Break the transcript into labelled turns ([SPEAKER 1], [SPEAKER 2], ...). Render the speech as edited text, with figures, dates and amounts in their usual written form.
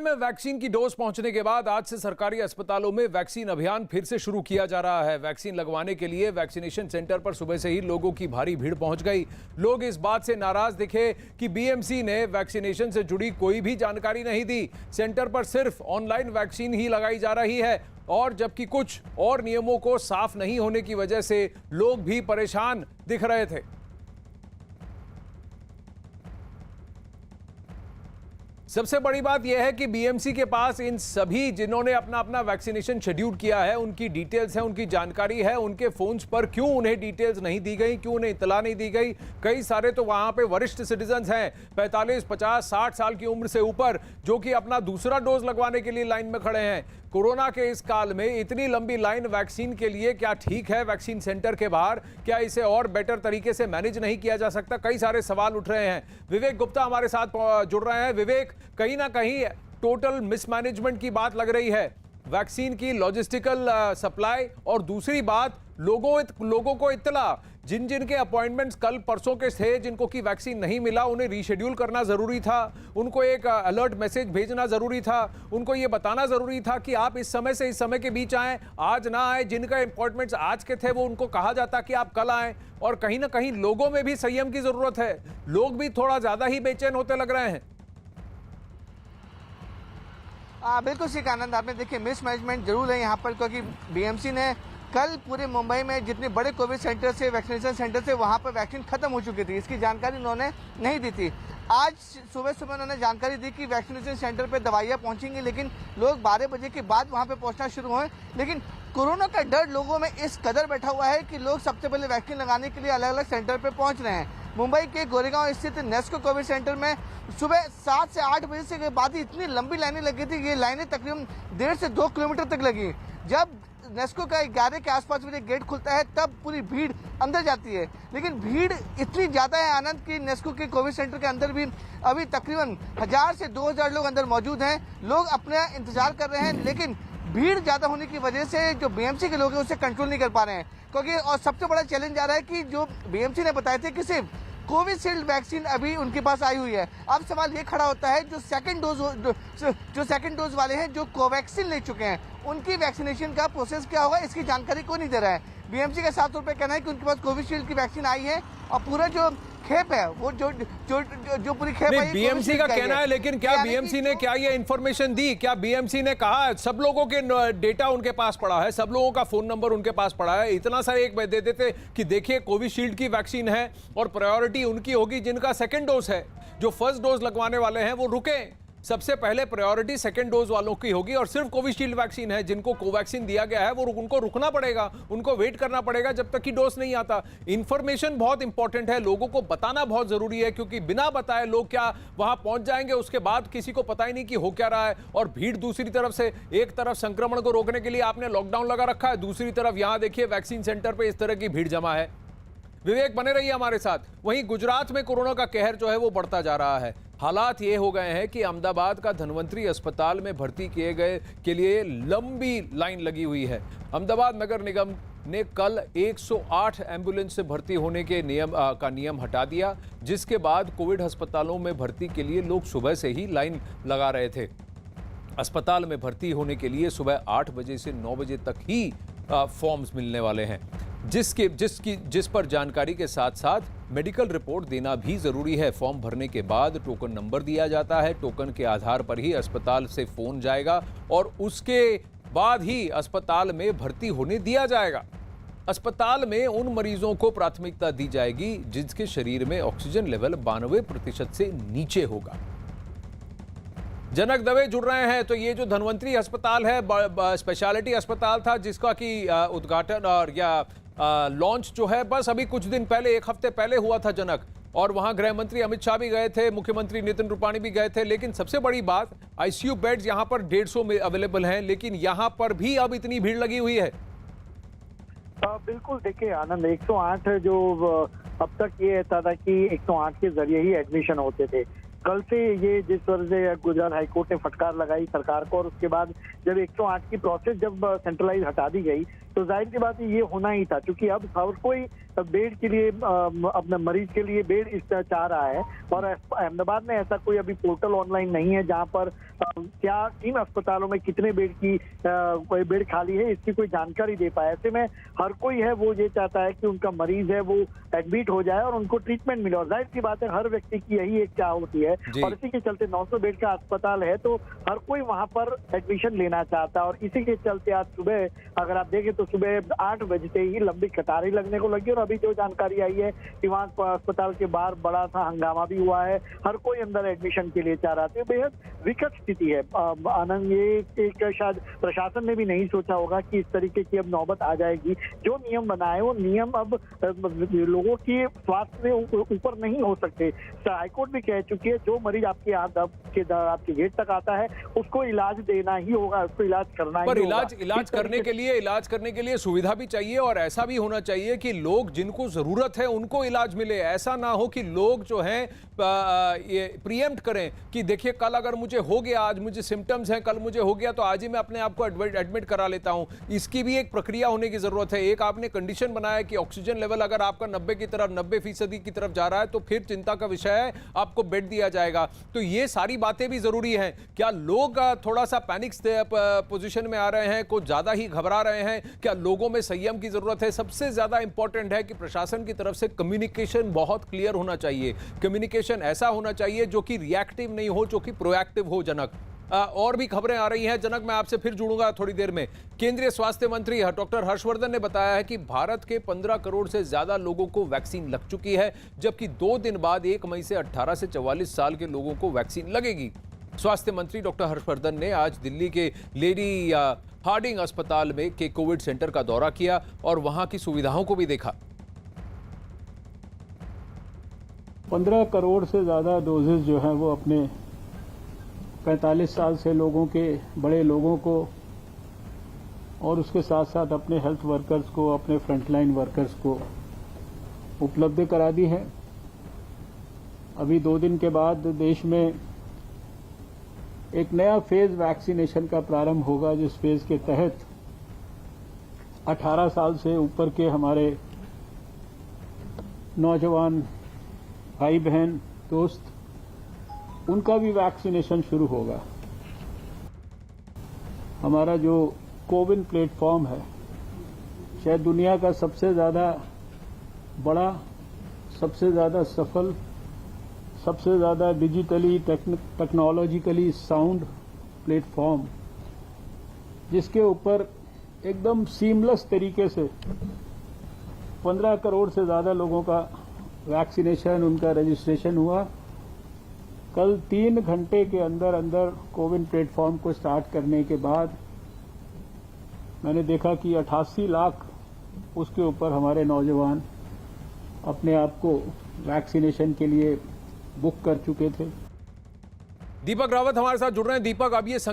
[SPEAKER 1] में वैक्सीन की डोज पहुंचने के बाद आज से सरकारी अस्पतालों में वैक्सीन अभियान फिर से शुरू किया जा रहा है। वैक्सीन लगवाने के लिए वैक्सीनेशन सेंटर पर सुबह से ही लोगों की भारी भीड़ पहुंच गई। लोग इस बात से नाराज दिखे कि बीएमसी ने वैक्सीनेशन से जुड़ी कोई भी जानकारी नहीं दी। सेंटर पर सिर्फ ऑनलाइन वैक्सीन ही लगाई जा रही है और जबकि कुछ और नियमों को साफ नहीं होने की वजह से लोग भी परेशान दिख रहे थे। सबसे बड़ी बात यह है कि बीएमसी के पास इन सभी जिन्होंने अपना अपना वैक्सीनेशन शेड्यूल किया है उनकी डिटेल्स है, उनकी जानकारी है। उनके फोन्स पर क्यों उन्हें डिटेल्स नहीं दी गई, क्यों उन्हें इतला नहीं दी गई? कई सारे तो वहां पे वरिष्ठ सिटीजन्स हैं, 45, 50, 60 साल की उम्र से ऊपर, जो कि अपना दूसरा डोज लगवाने के लिए लाइन में खड़े हैं। कोरोना के इस काल में इतनी लंबी लाइन वैक्सीन के लिए क्या ठीक है? वैक्सीन सेंटर के बाहर क्या इसे और बेटर तरीके से मैनेज नहीं किया जा सकता? कई सारे सवाल उठ रहे हैं। विवेक गुप्ता हमारे साथ जुड़ रहे हैं। विवेक, कहीं ना कहीं टोटल मिसमैनेजमेंट की बात लग रही है, वैक्सीन की लॉजिस्टिकल सप्लाई, और दूसरी बात लोगों को इत्तला, जिन जिन के अपॉइंटमेंट्स कल परसों के थे, जिनको की वैक्सीन नहीं मिला, उन्हें रीशेड्यूल करना जरूरी था, उनको एक अलर्ट मैसेज भेजना जरूरी था, उनको ये बताना जरूरी था कि आप इस समय से इस समय के बीच आएं, आज ना आए। जिनका अपॉइंटमेंट्स आज के थे वो उनको कहा जाता कि आप कल आएं। और कहीं ना कहीं लोगों में भी संयम की जरूरत है, लोग भी थोड़ा ज्यादा ही बेचैन होते लग रहे हैं।
[SPEAKER 2] बिल्कुल श्री आनंद, आपने देखिए मिसमैनेजमेंट जरूर है यहाँ पर, क्योंकि बीएमसी ने कल पूरे मुंबई में जितने बड़े कोविड सेंटर से, वैक्सीनेशन सेंटर से, वहाँ पर वैक्सीन खत्म हो चुकी थी। इसकी जानकारी उन्होंने नहीं दी थी। आज सुबह सुबह उन्होंने जानकारी दी कि वैक्सीनेशन सेंटर पे दवाइयाँ पहुँचेंगी, लेकिन लोग 12 बजे के बाद वहाँ पे पहुँचना शुरू हुए। लेकिन कोरोना का डर लोगों में इस कदर बैठा हुआ है कि लोग सबसे पहले वैक्सीन लगाने के लिए अलग अलग सेंटर पर पहुँच रहे हैं। मुंबई के गोरेगांव स्थित नेस्को कोविड सेंटर में सुबह 7 से 8 बजे से के बाद ही इतनी लंबी लाइनें लगी थी। ये लाइनें तकरीबन 1.5 से 2 किलोमीटर तक लगी। जब नेस्को का 11 के आसपास में गेट खुलता है तब पूरी भीड़ अंदर जाती है, लेकिन भीड़ इतनी ज्यादा है आनंद की नेस्को के कोविड सेंटर के अंदर भी अभी तकरीबन 1000 से 2000 लोग अंदर मौजूद हैं। लोग अपना इंतजार कर रहे हैं, लेकिन भीड़ ज्यादा होने की वजह से जो बीएमसी के लोग हैं उसे कंट्रोल नहीं कर पा रहे हैं। क्योंकि और सबसे बड़ा चैलेंज आ रहा है कि जो बीएमसी ने बताया था कि सिर्फ कोविशील्ड वैक्सीन अभी उनके पास आई हुई है। अब सवाल ये खड़ा होता है जो सेकंड डोज वाले हैं, जो कोवैक्सीन ले चुके हैं, उनकी वैक्सीनेशन का प्रोसेस क्या होगा, इसकी जानकारी कोई नहीं दे रहा है। बीएमसी का साफ तौर पे कहना है कि उनके पास कोविशील्ड की वैक्सीन आई है और पूरा जो खेप है वो जो पूरी खेप है
[SPEAKER 1] बीएमसी का कहना है। लेकिन क्या बीएमसी ने क्या ये इंफॉर्मेशन दी? क्या बीएमसी ने कहा सब लोगों के डेटा उनके पास पड़ा है, सब लोगों का फोन नंबर उनके पास पड़ा है? इतना सा एक दे देते कि देखिए कोविशील्ड की वैक्सीन है और प्रायोरिटी उनकी होगी जिनका सेकंड डोज है, जो फर्स्ट डोज लगवाने वाले हैं वो रुके। सबसे पहले प्रायोरिटी सेकंड डोज वालों की होगी और सिर्फ कोविशील्ड वैक्सीन है, जिनको कोवैक्सीन दिया गया है वो उनको रुकना पड़ेगा, उनको वेट करना पड़ेगा जब तक कि डोज नहीं आता। इंफॉर्मेशन बहुत इंपॉर्टेंट है, लोगों को बताना बहुत जरूरी है, क्योंकि बिना बताए लोग क्या वहां पहुंच जाएंगे, उसके बाद किसी को पता ही नहीं कि हो क्या रहा है। और भीड़ दूसरी तरफ से, एक तरफ संक्रमण को रोकने के लिए आपने लॉकडाउन लगा रखा है, दूसरी तरफ यहां देखिए वैक्सीन सेंटर पर इस तरह की भीड़ जमा है। विवेक, बने रहिए हमारे साथ। वहीं गुजरात में कोरोना का कहर जो है वो बढ़ता जा रहा है। हालात ये हो गए हैं कि अहमदाबाद का धन्वंतरी अस्पताल में भर्ती किए गए के लिए लंबी लाइन लगी हुई है। अहमदाबाद नगर निगम ने कल 108 एम्बुलेंस से भर्ती होने के नियम हटा दिया, जिसके बाद कोविड अस्पतालों में भर्ती के लिए लोग सुबह से ही लाइन लगा रहे थे। अस्पताल में भर्ती होने के लिए सुबह 8 बजे से 9 बजे तक ही फॉर्म्स मिलने वाले हैं, जिस पर जानकारी के साथ साथ मेडिकल रिपोर्ट देना भी जरूरी है। फॉर्म भरने के बाद टोकन नंबर दिया जाता है, टोकन के आधार पर ही अस्पताल से फोन जाएगा और उसके बाद ही अस्पताल में भर्ती होने दिया जाएगा। अस्पताल में उन मरीजों को प्राथमिकता दी जाएगी जिनके शरीर में ऑक्सीजन लेवल 92% से नीचे होगा। जनक दवे जुड़ रहे हैं। तो ये जो धन्वंतरी अस्पताल है, स्पेशलिटी अस्पताल था, जिसका कि उद्घाटन और या लॉन्च जो है बस अभी कुछ दिन पहले, 1 हफ्ते पहले हुआ था जनक, और वहां गृह मंत्री अमित शाह भी गए थे, मुख्यमंत्री नितिन रूपाणी भी गए थे। लेकिन सबसे बड़ी बात, आईसीयू बेड्स यहां पर 150 में अवेलेबल हैं, लेकिन यहां पर भी अब इतनी भीड़ लगी हुई है।
[SPEAKER 3] बिल्कुल, देखिए आनंद, 108 जो अब तक ये था कि 108 के जरिए ही एडमिशन होते थे। कल से ये जिस तरह से गुजरात हाईकोर्ट ने फटकार लगाई सरकार को, और उसके बाद जब 108 की प्रोसेस जब सेंट्रलाइज हटा दी गई, तो जाहिर सी बात है ये होना ही था, क्योंकि अब हर कोई बेड के लिए अपने मरीज के लिए बेड इस तरह चाह रहा है। और अहमदाबाद में ऐसा कोई अभी पोर्टल ऑनलाइन नहीं है जहां पर क्या किन अस्पतालों में कितने बेड की कोई बेड खाली है इसकी कोई जानकारी दे पाए। ऐसे में हर कोई है वो ये चाहता है कि उनका मरीज है वो एडमिट हो जाए और उनको ट्रीटमेंट मिले। और जाहिर सी बात है हर व्यक्ति की यही एक चाह होती है, और इसी के चलते 900 बेड का अस्पताल है तो हर कोई वहां पर एडमिशन लेना चाहता है। और इसी के चलते आज सुबह अगर आप देखें तो सुबह 8 बजते ही लंबी कतारें लगने को लगी। और अभी जो जानकारी आई है कि वहां अस्पताल के बाहर बड़ा सा हंगामा भी हुआ है, हर कोई अंदर एडमिशन के लिए चाह रहा था। बेहद विकट स्थिति है आनंद, ये एक शायद प्रशासन ने भी नहीं सोचा होगा कि इस तरीके की अब नौबत आ जाएगी। जो नियम बनाए वो नियम अब लोगों की स्वास्थ्य से ऊपर नहीं हो सकते। हाईकोर्ट भी कह चुकी है जो मरीज आपके आपके गेट तक आता है उसको इलाज देना ही होगा, उसको इलाज करना ही होगा।
[SPEAKER 1] इलाज करने के लिए सुविधा भी चाहिए और ऐसा भी होना चाहिए कि लोग जिनको जरूरत है उनको इलाज मिले। ऐसा ना हो कि लोग जो हैं ये प्रीएम्प्ट करें कि देखिए कल अगर मुझे हो गया, आज मुझे सिम्टम्स हैं, कल मुझे हो गया तो आज ही मैं अपने आप को एडमिट करा लेता हूं। इसकी भी एक प्रक्रिया होने की जरूरत है। एक आपने कंडीशन बनाया कि ऑक्सीजन लेवल अगर आपका 90% की तरफ जा रहा है तो फिर चिंता का विषय है, आपको बेड दिया जाएगा। तो ये सारी बातें भी जरूरी हैं। क्या लोग थोड़ा सा पैनिक पोजीशन में आ रहे हैं, कुछ ज्यादा ही घबरा रहे हैं? क्या लोगों में संयम की जरूरत है? सबसे ज्यादा इंपॉर्टेंट है कि प्रशासन की तरफ से कम्युनिकेशन बहुत क्लियर होना चाहिए। कम्युनिकेशन ऐसा होना चाहिए जो कि रिएक्टिव नहीं हो, जो कि प्रोएक्टिव हो। जनक, और भी खबरें आ रही हैं। जनक, मैं आपसे फिर जुड़ूंगा थोड़ी देर में। केंद्रीय स्वास्थ्य मंत्री डॉक्टर हर्षवर्धन ने बताया है कि भारत के 15 करोड़ से ज्यादा लोगों को वैक्सीन लग चुकी है, जबकि 2 दिन बाद 1 मई से 18 से 44 साल के लोगों को वैक्सीन लगेगी। स्वास्थ्य मंत्री डॉक्टर हर्षवर्धन ने आज दिल्ली के लेडी हार्डिंग अस्पताल में के कोविड सेंटर का दौरा किया और वहां की सुविधाओं को भी देखा।
[SPEAKER 4] 15 करोड़ से ज़्यादा डोजेज जो हैं वो अपने 45 साल से लोगों के, बड़े लोगों को और उसके साथ साथ अपने हेल्थ वर्कर्स को, अपने फ्रंटलाइन वर्कर्स को उपलब्ध करा दी है। अभी 2 दिन के बाद देश में एक नया फेज वैक्सीनेशन का प्रारंभ होगा, जिस फेज के तहत 18 साल से ऊपर के हमारे नौजवान भाई बहन दोस्त, उनका भी वैक्सीनेशन शुरू होगा। हमारा जो कोविन प्लेटफॉर्म है, शायद दुनिया का सबसे ज़्यादा बड़ा, सबसे ज़्यादा सफल, सबसे ज़्यादा डिजिटली टेक्नोलॉजिकली साउंड प्लेटफॉर्म, जिसके ऊपर एकदम सीमलेस तरीके से 15 करोड़ से ज़्यादा लोगों का वैक्सीनेशन, उनका रजिस्ट्रेशन हुआ। कल 3 घंटे के अंदर अंदर कोविन प्लेटफॉर्म को स्टार्ट करने के बाद मैंने देखा कि 88 लाख उसके ऊपर हमारे नौजवान अपने आप को वैक्सीनेशन के लिए बुक कर चुके थे।
[SPEAKER 1] दीपक रावत हमारे साथ जुड़ रहे हैं। दीपक, अब ये